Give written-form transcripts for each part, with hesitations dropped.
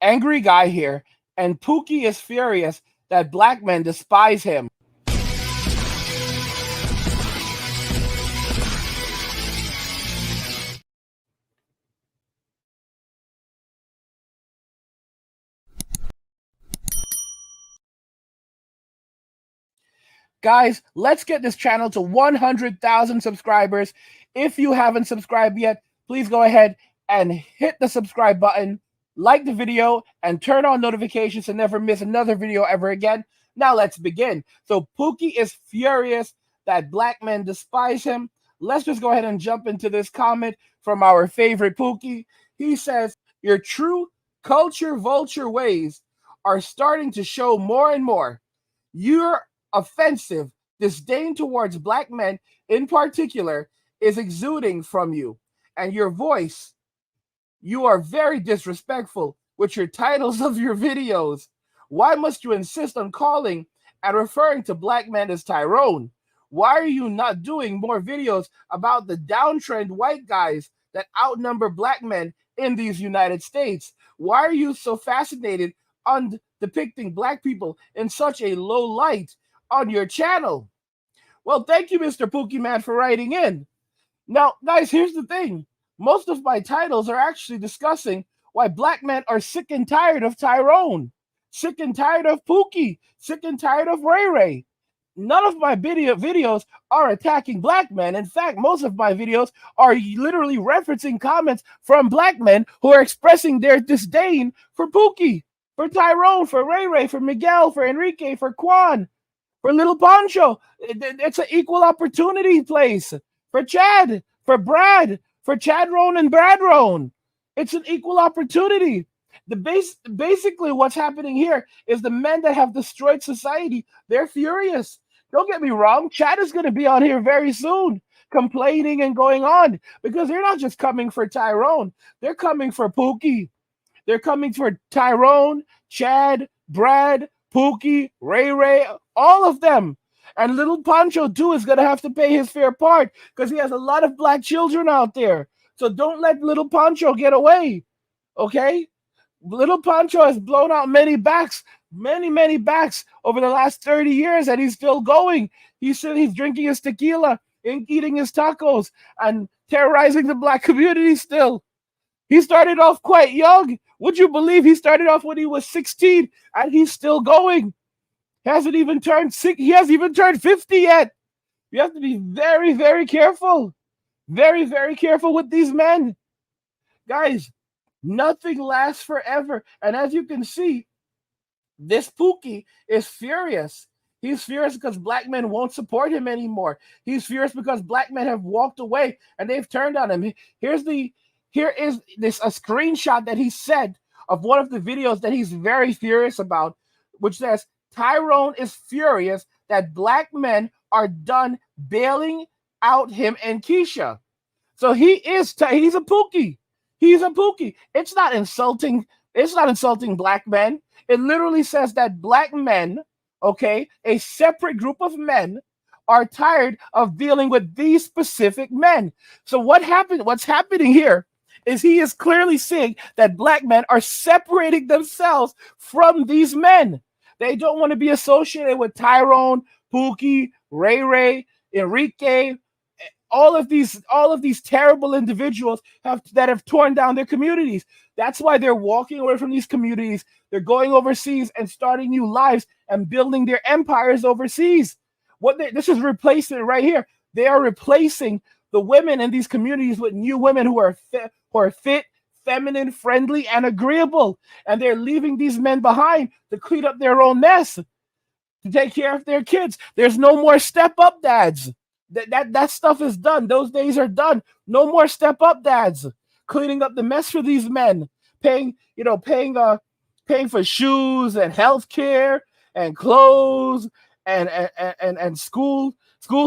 angry guy here, and Pooky is furious that black men despise him. Guys, let's get this channel to 100,000 subscribers. If you haven't subscribed yet, please go ahead and hit the subscribe button, like the video, and turn on notifications to never miss another video ever again. Now let's begin. So Pooky is furious that black men despise him. Let's just go ahead and jump into this comment from our favorite Pooky. He says, your true culture vulture ways are starting to show more and more. You're offensive disdain towards black men in particular is exuding from you, and your voice. You are very disrespectful with your titles of your videos. Why must you insist on calling and referring to black men as Tyrone? Why are you not doing more videos about the downtrend white guys that outnumber black men in these United States? Why are you so fascinated on depicting black people in such a low light on your channel? Well, thank you, Mr. Pookie Man, for writing in. Now, guys, here's the thing. Most of my titles are actually discussing why black men are sick and tired of Tyrone, sick and tired of Pookie, sick and tired of Ray Ray. None of my videos are attacking black men. In fact, most of my videos are literally referencing comments from black men who are expressing their disdain for Pookie, for Tyrone, for Ray Ray, for Miguel, for Enrique, for Quan, for Little Poncho. It's an equal opportunity place. For Chad, for Brad, for Chadrone and Bradrone. It's an equal opportunity. Basically what's happening here is the men that have destroyed society, they're furious. Don't get me wrong, Chad is going to be on here very soon, complaining and going on, because they're not just coming for Tyrone, they're coming for Pookie. They're coming for Tyrone, Chad, Brad, Pookie, Ray Ray, all of them. And Little Pancho too is going to have to pay his fair part because he has a lot of black children out there. So don't let Little Pancho get away, okay? Little Pancho has blown out many backs, many backs over the last 30 years, and he's still going. He's drinking his tequila and eating his tacos and terrorizing the black community still. He started off quite young. Would you believe he started off when he was 16 and he's still going? He hasn't even turned 50 yet. You have to be very careful. Very careful with these men. Guys, nothing lasts forever. And as you can see, this Pookie is furious. He's furious because black men won't support him anymore. He's furious because black men have walked away and they've turned on him. Here is a screenshot that he said of one of the videos that he's very furious about, which says, Tyrone is furious that black men are done bailing out him and Keisha. So he's a Pookie. He's a Pookie. It's not insulting black men. It literally says that black men, okay, a separate group of men, are tired of dealing with these specific men. So what's happening here is he is clearly saying that black men are separating themselves from these men. They don't want to be associated with Tyrone, Pookie, Ray Ray, Enrique, all of these terrible individuals that have torn down their communities. That's why they're walking away from these communities. They're going overseas and starting new lives and building their empires overseas. This is replacing right here. They are replacing the women in these communities with new women who are fit, feminine, friendly, and agreeable. And they're leaving these men behind to clean up their own mess, to take care of their kids. There's no more step-up dads. That stuff is done. Those days are done. No more step-up dads cleaning up the mess for these men, paying for shoes and health care and clothes and school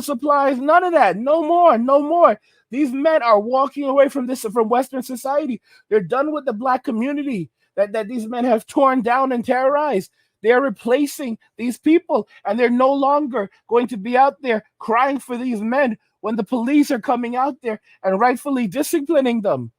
supplies. None of that. No more. These men are walking away from Western society. They're done with the black community that these men have torn down and terrorized. They're replacing these people, and they're no longer going to be out there crying for these men when the police are coming out there and rightfully disciplining them.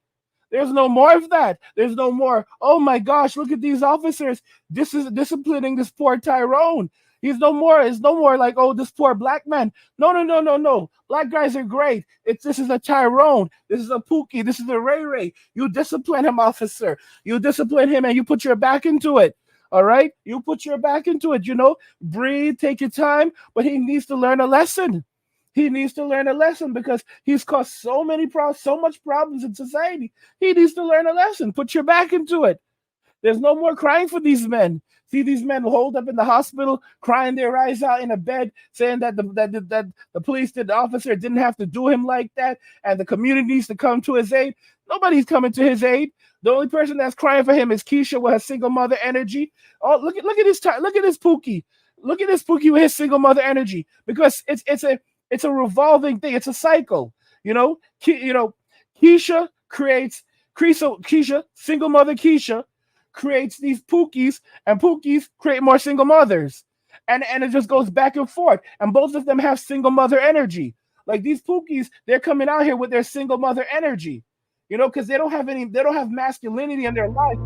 There's no more of that. There's no more, oh my gosh, look at these officers. This is disciplining this poor Tyrone. He's no more, it's no more like, oh, this poor black man. No, no, no, no, no. Black guys are great. This is a Tyrone. This is a Pooky. This is a Ray Ray. You discipline him, officer. You discipline him and you put your back into it. All right? You put your back into it, breathe, take your time, but he needs to learn a lesson. He needs to learn a lesson because he's caused so much problems in society. He needs to learn a lesson. Put your back into it. There's no more crying for these men. See these men holed up in the hospital, crying their eyes out in a bed, saying that the police the officer didn't have to do him like that, and the community needs to come to his aid. Nobody's coming to his aid. The only person that's crying for him is Keisha with her single mother energy. Oh, look at this Pooky. Look at this Pooky with his single mother energy, because it's a revolving thing. It's a cycle. Keisha creates Keisha, single mother Keisha, creates these Pookies, and Pookies create more single mothers. And it just goes back and forth. And both of them have single mother energy. Like these Pookies, they're coming out here with their single mother energy. Because they don't have masculinity in their life.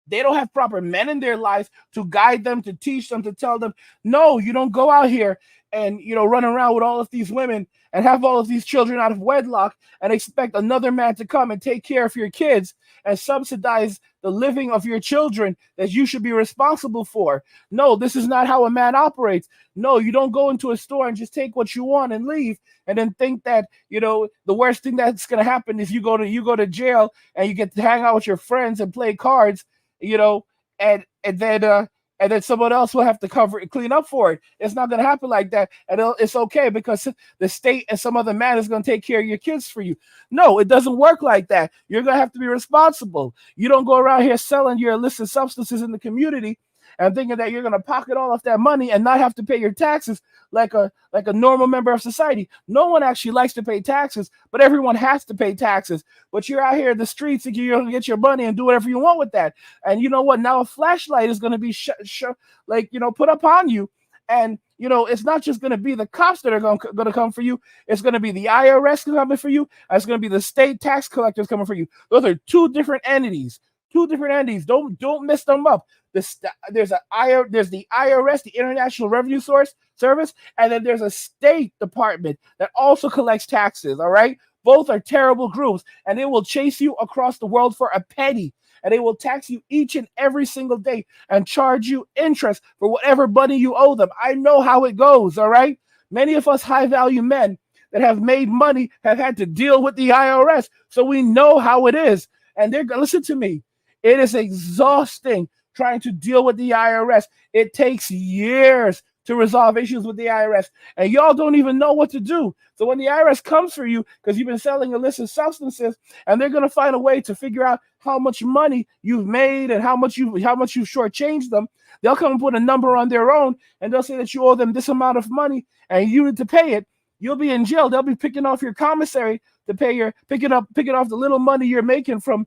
They don't have proper men in their lives to guide them, to teach them, to tell them, no, you don't go out here and run around with all of these women and have all of these children out of wedlock and expect another man to come and take care of your kids and subsidize the living of your children that you should be responsible for. No, this is not how a man operates. No, you don't go into a store and just take what you want and leave and then think that, the worst thing that's going to happen is you go to jail and you get to hang out with your friends and play cards, and then someone else will have to clean up for it. It's not going to happen like that. And it's okay because the state and some other man is going to take care of your kids for you. No, it doesn't work like that. You're going to have to be responsible. You don't go around here selling your illicit substances in the community and thinking that you're going to pocket all of that money and not have to pay your taxes like a normal member of society. No one actually likes to pay taxes, but everyone has to pay taxes. But you're out here in the streets thinking you're going to get your money and do whatever you want with that. And you know what? Now a flashlight is going to be put upon you. And it's not just going to be the cops that are going to come for you. It's going to be the IRS coming for you. And it's going to be the state tax collectors coming for you. Those are two different entities. Don't mess them up. There's the IRS, the International Revenue Service, and then there's a state department that also collects taxes. All right, both are terrible groups, and they will chase you across the world for a penny, and they will tax you each and every single day and charge you interest for whatever money you owe them. I know how it goes. All right, many of us high-value men that have made money have had to deal with the IRS, so we know how it is. And listen to me. It is exhausting trying to deal with the IRS. It takes years to resolve issues with the IRS, and y'all don't even know what to do. So when the IRS comes for you because you've been selling illicit substances, and they're going to find a way to figure out how much money you've made and how much you've shortchanged them, they'll come and put a number on their own, and they'll say that you owe them this amount of money, and you need to pay it. You'll be in jail. They'll be picking off your commissary to pay picking off the little money you're making from,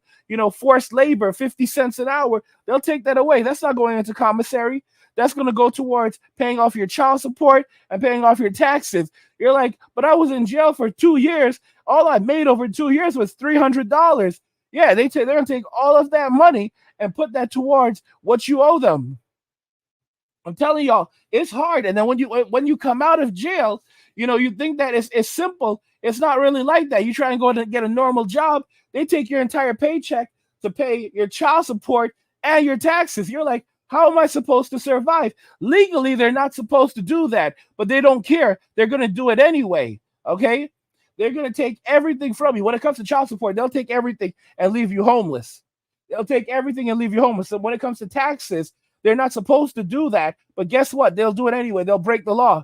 forced labor, 50 cents an hour. They'll take that away. That's not going into commissary. That's going to go towards paying off your child support and paying off your taxes. You're like, but I was in jail for 2 years. All I made over 2 years was $300. Yeah, they're going to take all of that money and put that towards what you owe them. I'm telling y'all, it's hard. And then when you come out of jail, you think that it's simple. It's not really like that. You try and go and get a normal job. They take your entire paycheck to pay your child support and your taxes. You're like, how am I supposed to survive? Legally, they're not supposed to do that, but they don't care. They're going to do it anyway. Okay? They're going to take everything from you. When it comes to child support, they'll take everything and leave you homeless. They'll take everything and leave you homeless. So when it comes to taxes, they're not supposed to do that, but guess what? They'll do it anyway. They'll break the law.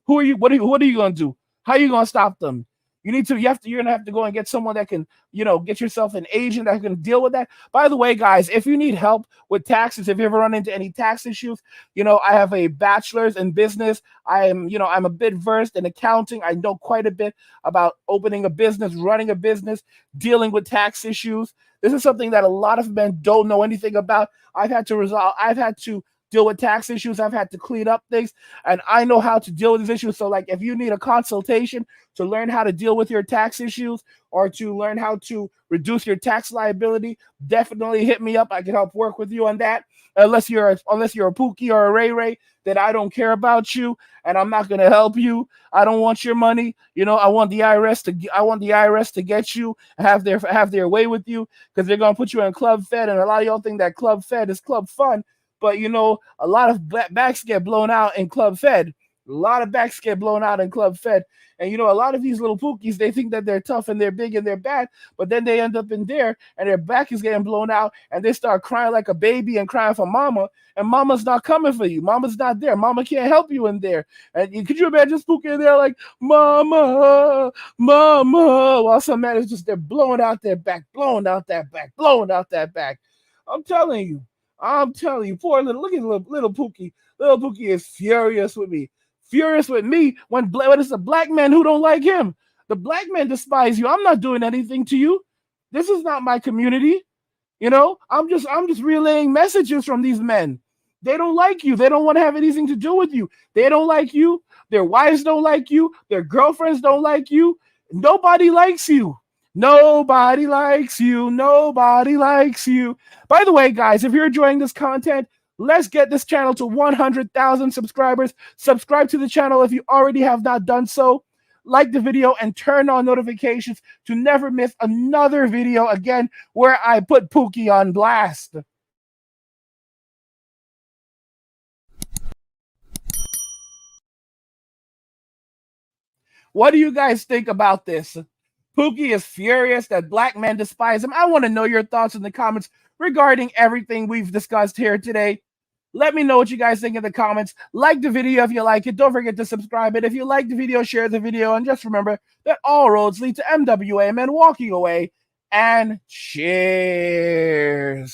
Who are you? What are you going to do? How are you going to stop them? You're going to have to go and get someone that can, get yourself an agent that can deal with that. By the way, guys, if you need help with taxes, if you ever run into any tax issues, I have a bachelor's in business. I'm a bit versed in accounting. I know quite a bit about opening a business, running a business, dealing with tax issues. This is something that a lot of men don't know anything about. I've had to deal with tax issues. I've had to clean up things, and I know how to deal with these issues. So, like, if you need a consultation to learn how to deal with your tax issues or to learn how to reduce your tax liability, definitely hit me up. I can help work with you on that. Unless you're a Pooky or a Ray Ray, then I don't care about you, and I'm not gonna help you. I don't want your money. You know, I want the IRS to get you, have their way with you, because they're gonna put you in Club Fed, and a lot of y'all think that Club Fed is Club Fun, but you know, a lot of backs get blown out in Club Fed. A lot of backs get blown out in Club Fed. And you know, a lot of these little pookies, they think that they're tough and they're big and they're bad, but then they end up in there and their back is getting blown out and they start crying like a baby and crying for mama, and mama's not coming for you. Mama's not there. Mama can't help you in there. And could you imagine Spooky in there like, mama, mama, while some man is just there blowing out their back, blowing out that back, blowing out that back. I'm telling you, poor look at little Pooky. Little Pooky is furious with me. Furious with me when it's a black man who don't like him. The black men despise you. I'm not doing anything to you. This is not my community. You know, I'm just relaying messages from these men. They don't like you. They don't want to have anything to do with you. They don't like you. Their wives don't like you. Their girlfriends don't like you. Nobody likes you. Nobody likes you. Nobody likes you. By the way, guys, if you're enjoying this content, let's get this channel to 100,000 subscribers. Subscribe to the channel if you already have not done so. Like the video and turn on notifications to never miss another video again where I put Pooky on blast. What do you guys think about this? Pooky is furious that black men despise him. I want to know your thoughts in the comments regarding everything we've discussed here today. Let me know what you guys think in the comments. Like the video if you like it. Don't forget to subscribe. And if you like the video, share the video. And just remember that all roads lead to MWA, men walking away. And cheers.